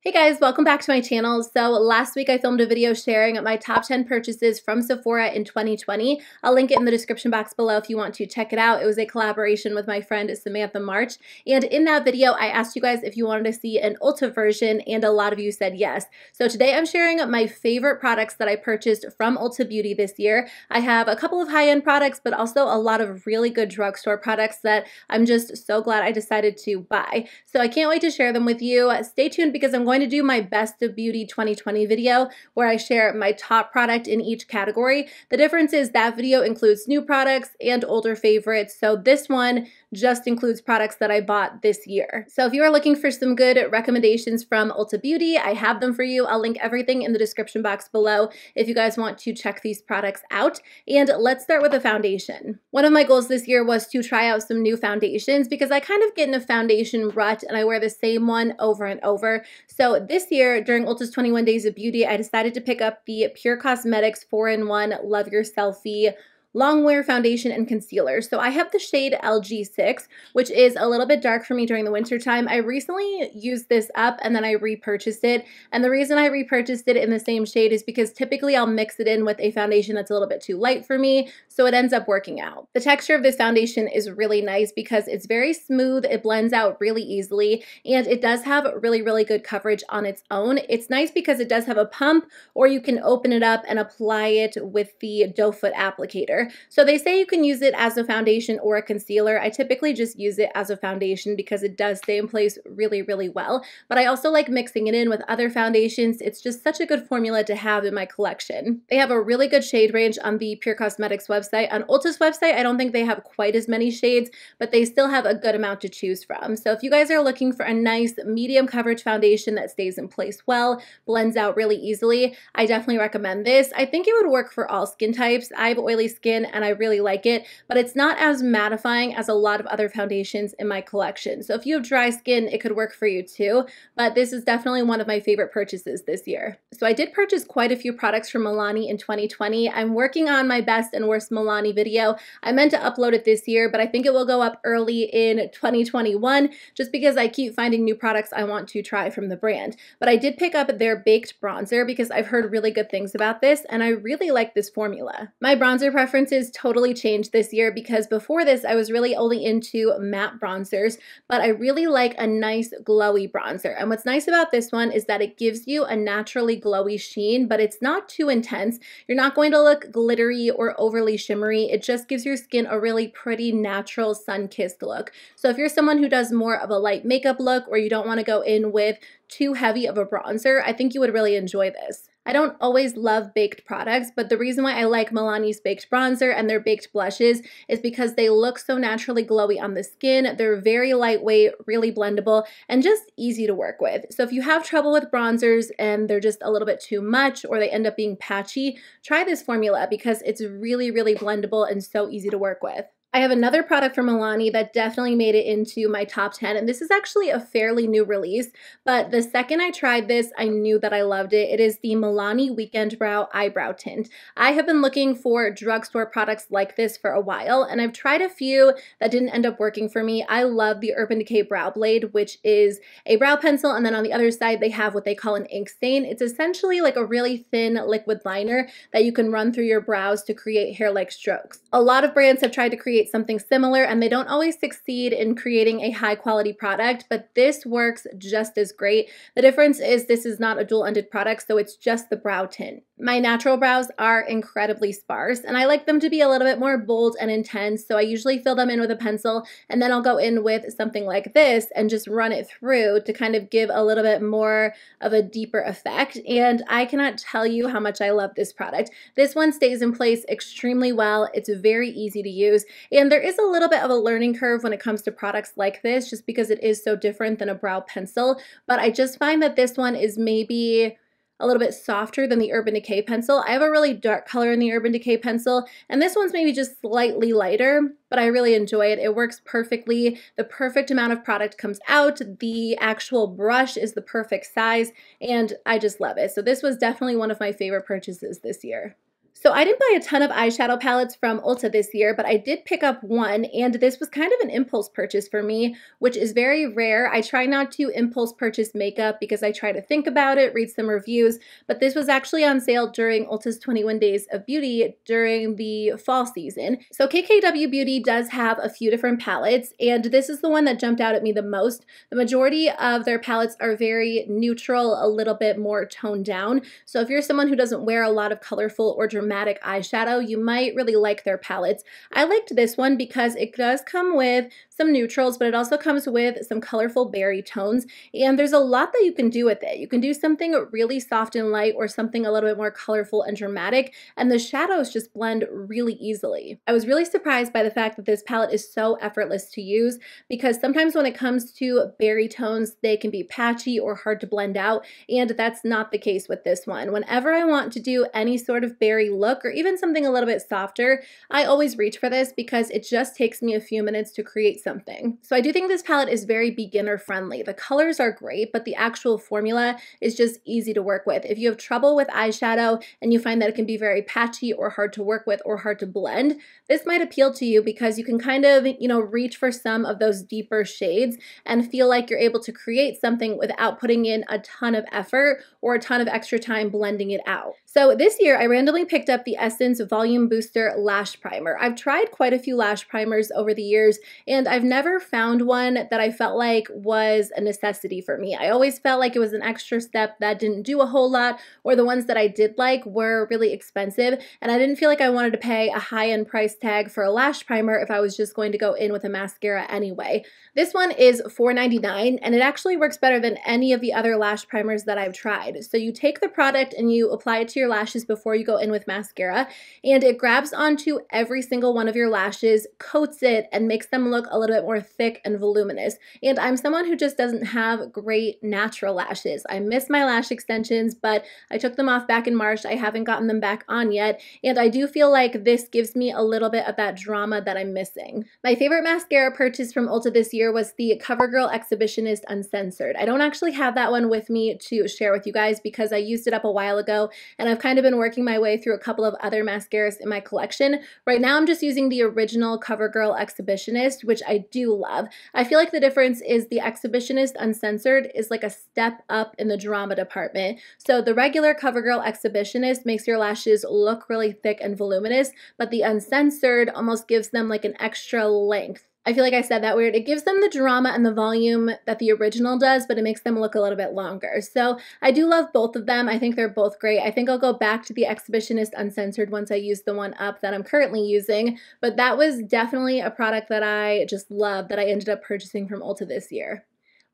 Hey guys, welcome back to my channel. So last week I filmed a video sharing my top 10 purchases from Sephora in 2020. I'll link it in the description box below if you want to check it out. It was a collaboration with my friend Samantha March. And in that video, I asked you guys if you wanted to see an Ulta version, and a lot of you said yes. So today I'm sharing my favorite products that I purchased from Ulta Beauty this year. I have a couple of high-end products, but also a lot of really good drugstore products that I'm just so glad I decided to buy. So I can't wait to share them with you. Stay tuned because I'm going to do my Best of Beauty 2020 video where I share my top product in each category. The difference is that video includes new products and older favorites, so this one just includes products that I bought this year. So if you are looking for some good recommendations from Ulta Beauty, I have them for you. I'll link everything in the description box below if you guys want to check these products out. And let's start with a foundation. One of my goals this year was to try out some new foundations because I kind of get in a foundation rut and I wear the same one over and over. So this year, during Ulta's 21 Days of Beauty, I decided to pick up the Pure Cosmetics 4-in-1 Love Your Selfie Longwear Foundation and Concealer. So I have the shade LG6, which is a little bit dark for me during the winter time. I recently used this up and then I repurchased it. And the reason I repurchased it in the same shade is because typically I'll mix it in with a foundation that's a little bit too light for me, so it ends up working out. The texture of this foundation is really nice because it's very smooth, it blends out really easily, and it does have really, really good coverage on its own. It's nice because it does have a pump, or you can open it up and apply it with the doe foot applicator. So they say you can use it as a foundation or a concealer. I typically just use it as a foundation because it does stay in place really, really well. But I also like mixing it in with other foundations. It's just such a good formula to have in my collection. They have a really good shade range on the Pure Cosmetics website. On Ulta's website, I don't think they have quite as many shades, but they still have a good amount to choose from. So if you guys are looking for a nice medium coverage foundation that stays in place well, blends out really easily, I definitely recommend this. I think it would work for all skin types. I have oily skin and I really like it, but it's not as mattifying as a lot of other foundations in my collection. So if you have dry skin, it could work for you too, but this is definitely one of my favorite purchases this year. So I did purchase quite a few products from Milani in 2020. I'm working on my best and worst Milani video. I meant to upload it this year, but I think it will go up early in 2021 just because I keep finding new products I want to try from the brand. But I did pick up their baked bronzer because I've heard really good things about this and I really like this formula. My bronzer preferences totally changed this year because before this I was really only into matte bronzers, but I really like a nice glowy bronzer. And what's nice about this one is that it gives you a naturally glowy sheen, but it's not too intense. You're not going to look glittery or overly shimmery. It just gives your skin a really pretty natural sun-kissed look. So if you're someone who does more of a light makeup look or you don't want to go in with too heavy of a bronzer, I think you would really enjoy this. I don't always love baked products, but the reason why I like Milani's baked bronzer and their baked blushes is because they look so naturally glowy on the skin. They're very lightweight, really blendable, and just easy to work with. So if you have trouble with bronzers and they're just a little bit too much or they end up being patchy, try this formula because it's really, really blendable and so easy to work with. I have another product from Milani that definitely made it into my top 10, and this is actually a fairly new release, but the second I tried this, I knew that I loved it. It is the Milani Weekend Brow Eyebrow Tint. I have been looking for drugstore products like this for a while, and I've tried a few that didn't end up working for me. I love the Urban Decay Brow Blade, which is a brow pencil, and then on the other side, they have what they call an ink stain. It's essentially like a really thin liquid liner that you can run through your brows to create hair-like strokes. A lot of brands have tried to create something similar and they don't always succeed in creating a high quality product, but this works just as great. The difference is this is not a dual-ended product, so it's just the brow tint. My natural brows are incredibly sparse and I like them to be a little bit more bold and intense, so I usually fill them in with a pencil and then I'll go in with something like this and just run it through to kind of give a little bit more of a deeper effect, and I cannot tell you how much I love this product. This one stays in place extremely well. It's very easy to use, and there is a little bit of a learning curve when it comes to products like this just because it is so different than a brow pencil, but I just find that this one is maybe a little bit softer than the Urban Decay pencil. I have a really dark color in the Urban Decay pencil, and this one's maybe just slightly lighter, but I really enjoy it. It works perfectly. The perfect amount of product comes out. The actual brush is the perfect size, and I just love it. So this was definitely one of my favorite purchases this year. So I didn't buy a ton of eyeshadow palettes from Ulta this year, but I did pick up one, and this was kind of an impulse purchase for me, which is very rare. I try not to impulse purchase makeup because I try to think about it, read some reviews, but this was actually on sale during Ulta's 21 Days of Beauty during the fall season. So KKW Beauty does have a few different palettes, and this is the one that jumped out at me the most. The majority of their palettes are very neutral, a little bit more toned down. So if you're someone who doesn't wear a lot of colorful or dramatic eyeshadow, you might really like their palettes. I liked this one because it does come with some neutrals, but it also comes with some colorful berry tones, and there's a lot that you can do with it. You can do something really soft and light or something a little bit more colorful and dramatic, and the shadows just blend really easily. I was really surprised by the fact that this palette is so effortless to use, because sometimes when it comes to berry tones, they can be patchy or hard to blend out, and that's not the case with this one. Whenever I want to do any sort of berry look or even something a little bit softer, I always reach for this because it just takes me a few minutes to create something. So I do think this palette is very beginner friendly. The colors are great, but the actual formula is just easy to work with. If you have trouble with eyeshadow and you find that it can be very patchy or hard to work with or hard to blend, this might appeal to you because you can kind of, reach for some of those deeper shades and feel like you're able to create something without putting in a ton of effort or a ton of extra time blending it out. So this year I randomly picked up the Essence Volume Booster Lash Primer. I've tried quite a few lash primers over the years, and I've never found one that I felt like was a necessity for me. I always felt like it was an extra step that didn't do a whole lot, or the ones that I did like were really expensive, and I didn't feel like I wanted to pay a high-end price tag for a lash primer if I was just going to go in with a mascara anyway. This one is $4.99, and it actually works better than any of the other lash primers that I've tried. So you take the product and you apply it to your lashes before you go in with mascara, and it grabs onto every single one of your lashes, coats it, and makes them look a little bit more thick and voluminous. And I'm someone who just doesn't have great natural lashes. I miss my lash extensions, but I took them off back in March. I haven't gotten them back on yet, and I do feel like this gives me a little bit of that drama that I'm missing. My favorite mascara purchase from Ulta this year was the Covergirl Exhibitionist Uncensored. I don't actually have that one with me to share with you guys because I used it up a while ago, and I've kind of been working my way through a couple of other mascaras in my collection. Right now I'm just using the original Covergirl Exhibitionist, which I do love. I feel like the difference is the Exhibitionist Uncensored is like a step up in the drama department. So the regular Covergirl Exhibitionist makes your lashes look really thick and voluminous, but the Uncensored almost gives them like an extra length. I feel like I said that weird. It gives them the drama and the volume that the original does, but it makes them look a little bit longer. So I do love both of them. I think they're both great. I think I'll go back to the Exhibitionist Uncensored once I use the one up that I'm currently using, but that was definitely a product that I just love that I ended up purchasing from Ulta this year.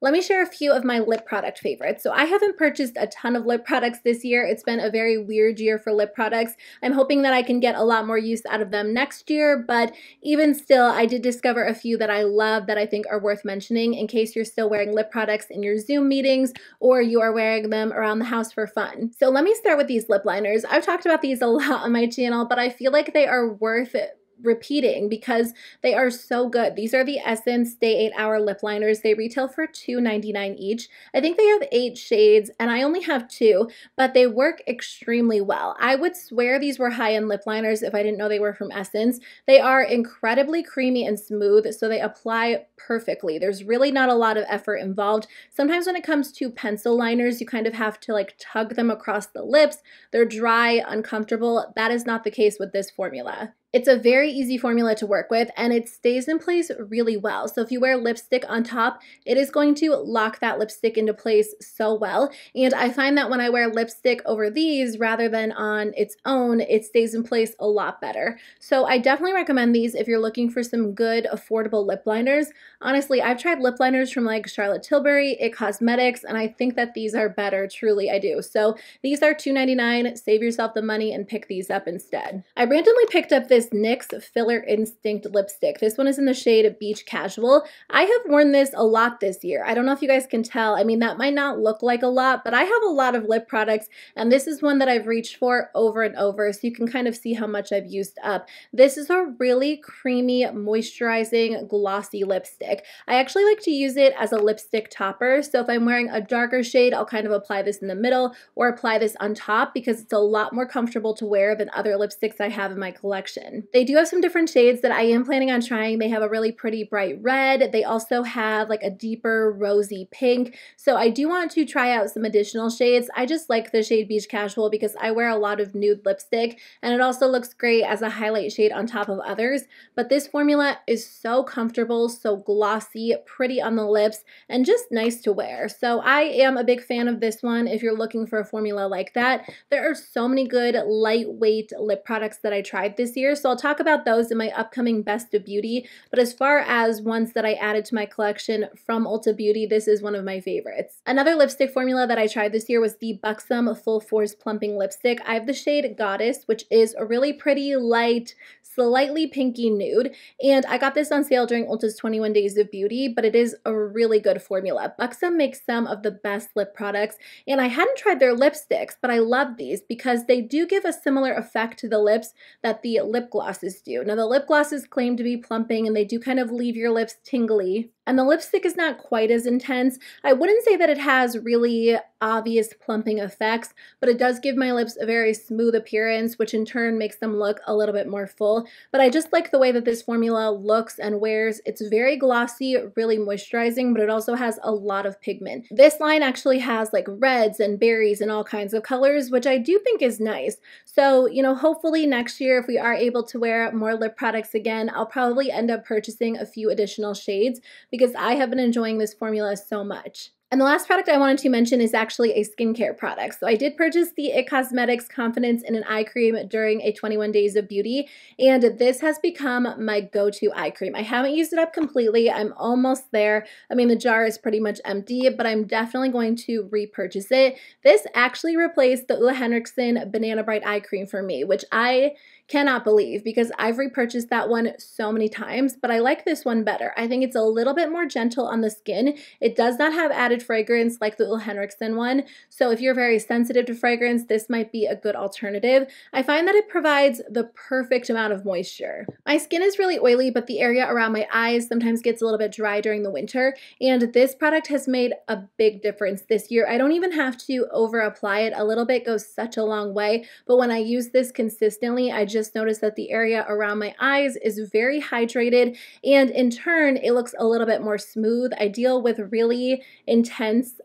Let me share a few of my lip product favorites. So I haven't purchased a ton of lip products this year. It's been a very weird year for lip products. I'm hoping that I can get a lot more use out of them next year, but even still, I did discover a few that I love that I think are worth mentioning in case you're still wearing lip products in your Zoom meetings or you are wearing them around the house for fun. So let me start with these lip liners. I've talked about these a lot on my channel, but I feel like they are worth it repeating because they are so good. These are the Essence Stay 8 Hour Lip Liners. They retail for $2.99 each. I think they have 8 shades and I only have 2, but they work extremely well. I would swear these were high-end lip liners if I didn't know they were from Essence. They are incredibly creamy and smooth, so they apply perfectly. There's really not a lot of effort involved. Sometimes when it comes to pencil liners, you kind of have to like tug them across the lips. They're dry, uncomfortable. That is not the case with this formula. It's a very easy formula to work with and it stays in place really well. So if you wear lipstick on top, it is going to lock that lipstick into place so well. And I find that when I wear lipstick over these rather than on its own, it stays in place a lot better. So I definitely recommend these if you're looking for some good affordable lip liners. Honestly, I've tried lip liners from like Charlotte Tilbury, It Cosmetics, and I think that these are better, truly I do. So these are $2.99, save yourself the money and pick these up instead. I randomly picked up this this NYX Filler Instinct lipstick. This one is in the shade Beach Casual. I have worn this a lot this year. I don't know if you guys can tell. I mean, that might not look like a lot, but I have a lot of lip products, and this is one that I've reached for over and over, so you can kind of see how much I've used up. This is a really creamy, moisturizing, glossy lipstick. I actually like to use it as a lipstick topper, so if I'm wearing a darker shade, I'll kind of apply this in the middle or apply this on top because it's a lot more comfortable to wear than other lipsticks I have in my collection. They do have some different shades that I am planning on trying. They have a really pretty bright red. They also have like a deeper rosy pink. So I do want to try out some additional shades. I just like the shade Beach Casual because I wear a lot of nude lipstick, and it also looks great as a highlight shade on top of others. But this formula is so comfortable, so glossy, pretty on the lips, and just nice to wear. So I am a big fan of this one if you're looking for a formula like that. There are so many good lightweight lip products that I tried this year, so I'll talk about those in my upcoming Best of Beauty. But as far as ones that I added to my collection from Ulta Beauty, this is one of my favorites. Another lipstick formula that I tried this year was the Buxom Full Force Plumping Lipstick. I have the shade Goddess, which is a really pretty, light, slightly pinky nude, and I got this on sale during Ulta's 21 Days of Beauty, but it is a really good formula. Buxom makes some of the best lip products, and I hadn't tried their lipsticks, but I love these because they do give a similar effect to the lips that the lip glosses do. Now, the lip glosses claim to be plumping, and they do kind of leave your lips tingly, and the lipstick is not quite as intense. I wouldn't say that it has really obvious plumping effects, but it does give my lips a very smooth appearance, which in turn makes them look a little bit more full. But I just like the way that this formula looks and wears. It's very glossy, really moisturizing, but it also has a lot of pigment. This line actually has like reds and berries and all kinds of colors, which I do think is nice. So, you know, hopefully next year, if we are able to wear more lip products again, I'll probably end up purchasing a few additional shades because I have been enjoying this formula so much. And the last product I wanted to mention is actually a skincare product. So I did purchase the IT Cosmetics Confidence in an Eye Cream during a 21 Days of Beauty, and this has become my go-to eye cream. I haven't used it up completely. I'm almost there. I mean, the jar is pretty much empty, but I'm definitely going to repurchase it. This actually replaced the Ole Henriksen Banana Bright Eye Cream for me, which I cannot believe because I've repurchased that one so many times, but I like this one better. I think it's a little bit more gentle on the skin. It does not have added fragrance like the Ole Henriksen one, so if you're very sensitive to fragrance, this might be a good alternative. I find that it provides the perfect amount of moisture. My skin is really oily, but the area around my eyes sometimes gets a little bit dry during the winter, and this product has made a big difference this year. I don't even have to over apply it. A little bit goes such a long way, but when I use this consistently, I just noticed that the area around my eyes is very hydrated, and in turn, it looks a little bit more smooth. I deal with really intense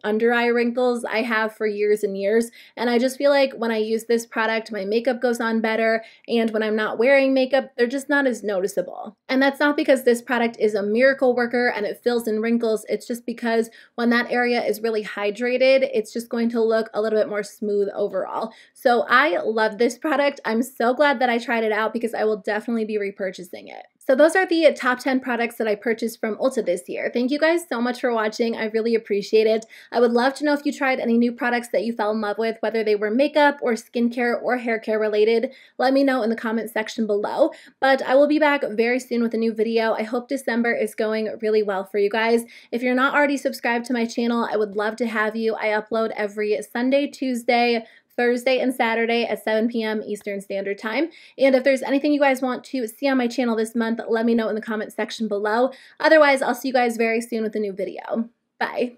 under eye wrinkles I have for years and years, and I just feel like when I use this product, my makeup goes on better, and when I'm not wearing makeup, they're just not as noticeable. And that's not because this product is a miracle worker and it fills in wrinkles. It's just because when that area is really hydrated, it's just going to look a little bit more smooth overall. So I love this product. I'm so glad that I tried it out because I will definitely be repurchasing it. So those are the top 10 products that I purchased from Ulta this year. Thank you guys so much for watching. I really appreciate it. I would love to know if you tried any new products that you fell in love with, whether they were makeup or skincare or hair care related. Let me know in the comment section below. But I will be back very soon with a new video. I hope December is going really well for you guys. If you're not already subscribed to my channel, I would love to have you. I upload every Sunday, Tuesday, Thursday, and Saturday at 7 p.m. Eastern Standard Time. And if there's anything you guys want to see on my channel this month, let me know in the comment section below. Otherwise, I'll see you guys very soon with a new video. Bye.